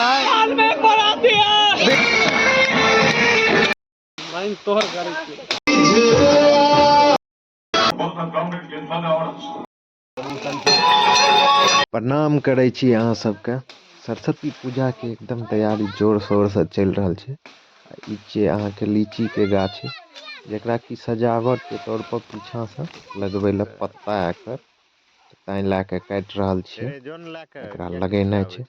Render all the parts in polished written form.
हाल में पड़ा दिया लाइन तोहर गाड़ी प्रणाम करै छी अहाँ सबके। सरस्वती पूजा के एकदम तैयारी जोर शोर से चल रहल छै। ई छै अहाँ के लीची के गाछ जेकरा की सजावट के तौर पर पीछा से लगबै ल पत्ता एकर ताई ला के काट रहल छी, एकरा लगेनाइ छै।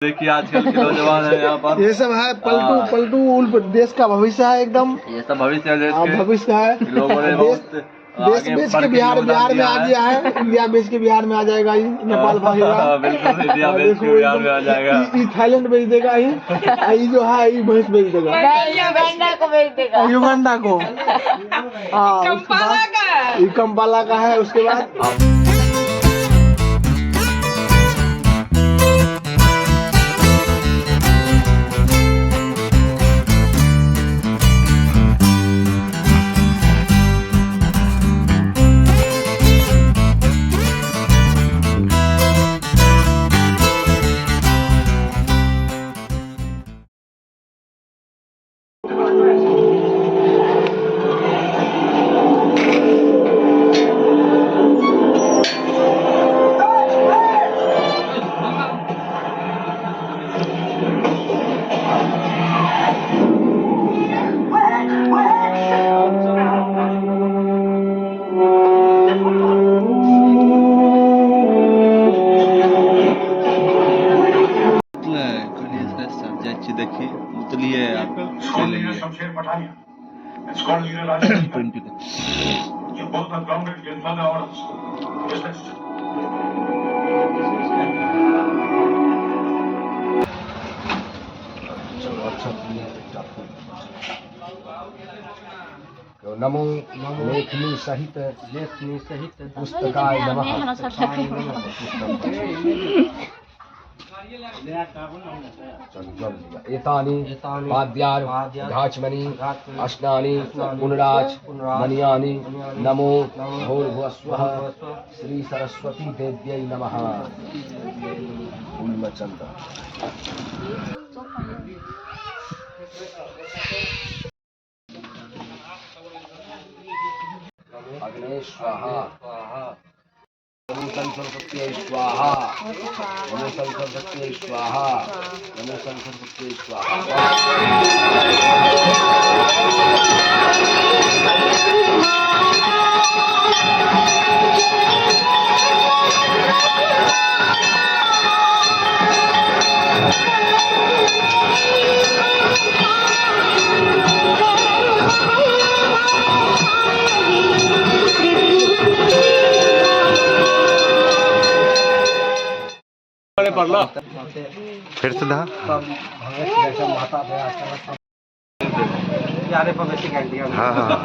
देखिए आजकल के नौजवान है यहाँ पर, ये सब है पलटू देश का भविष्य है एकदम। ये सब भविष्य है, भविष्य है। लोगों ने देश बेच के बिहार में आ गया है। इंडिया बेच के बिहार में आ जाएगा, ये नेपाल भागेगा। बिल्कुल इंडिया बेच के बिहार में आ जाएगा। ये थाईलैंड बेच देगा, ये जो है ये भैंस बेच देगा, युगांडा को बेच देगा, युगांडा को। ये कंपाला का है। उसके बाद नमो लेखनी सहित पुस्तकाय नमः। एतानि वाद्यानि घाचमणि अश्नानि पुनराज मणियानि नमो भूर्भुवस्वः श्री सरस्वती देव्यै नमः। उन्मचंद अग्ने स्वाहा नमो सरस्वत्यै स्वाहा नमो सरस्वत्यै स्वाहा नमो सरस्वत्यै स्वाहा। फिर से दा हाँ हाँ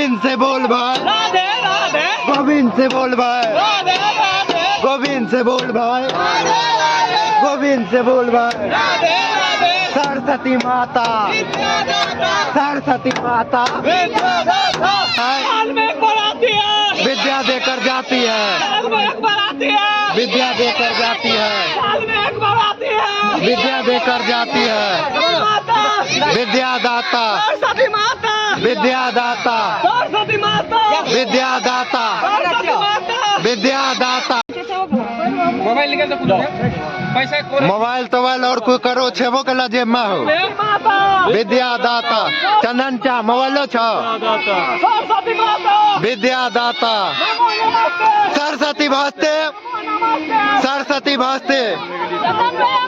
गोविंद से बोल भाई, राधे राधे गोविंद से बोल भाई, राधे राधे गोविंद से बोल भाई, गोविंद से बोल भाई। राधे राधे सरस्वती माता, सरस्वती माता साल में एक बार आती है, विद्या देकर जाती है, साल में एक बार आती है, विद्या देकर जाती है, साल में एक बार आती है, विद्या देकर जाती है। माता विद्यादाता, सरस्वती माता, विद्यादाता, सरस्वती माता, विद्यादाता, सरस्वती माता। विद्यादाता। मोबाइल निकल तो पैसा मोबाइल तोबाइल और कोई करो छेबो कला जेब में हो। माता विद्यादाता चंदन चा मोबाइलो छ। सरस्वती माता विद्यादाता सरस्वती भास्ते, सरस्वती भास्ते,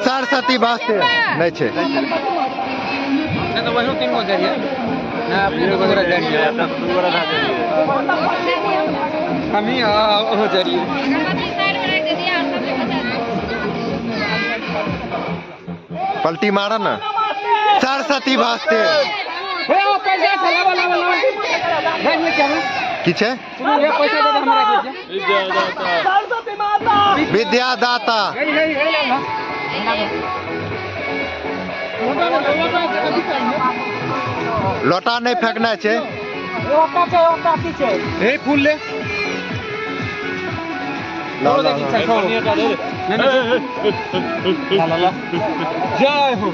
सरस्वती भास्ते नहीं छे। तो वही 3 गो जरिया ना अपने को जरा जरिया हम ही हो जरिया पलटी मारा ना। सरस्वती भास्ते ए ओ पैसा चला वाला देख ले क्या है की छे? ये पैसा दे हमरा के सरस्वती माता विद्यादाता लोटा नहीं फेंकना छे। ओटा पीछे ए फूल ले ला ला ला जय हो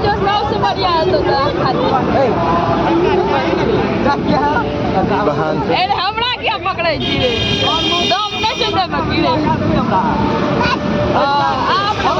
जो सबसे बढ़िया हमरा क्या पकड़े छी दम नहीं छै दम गिरे आप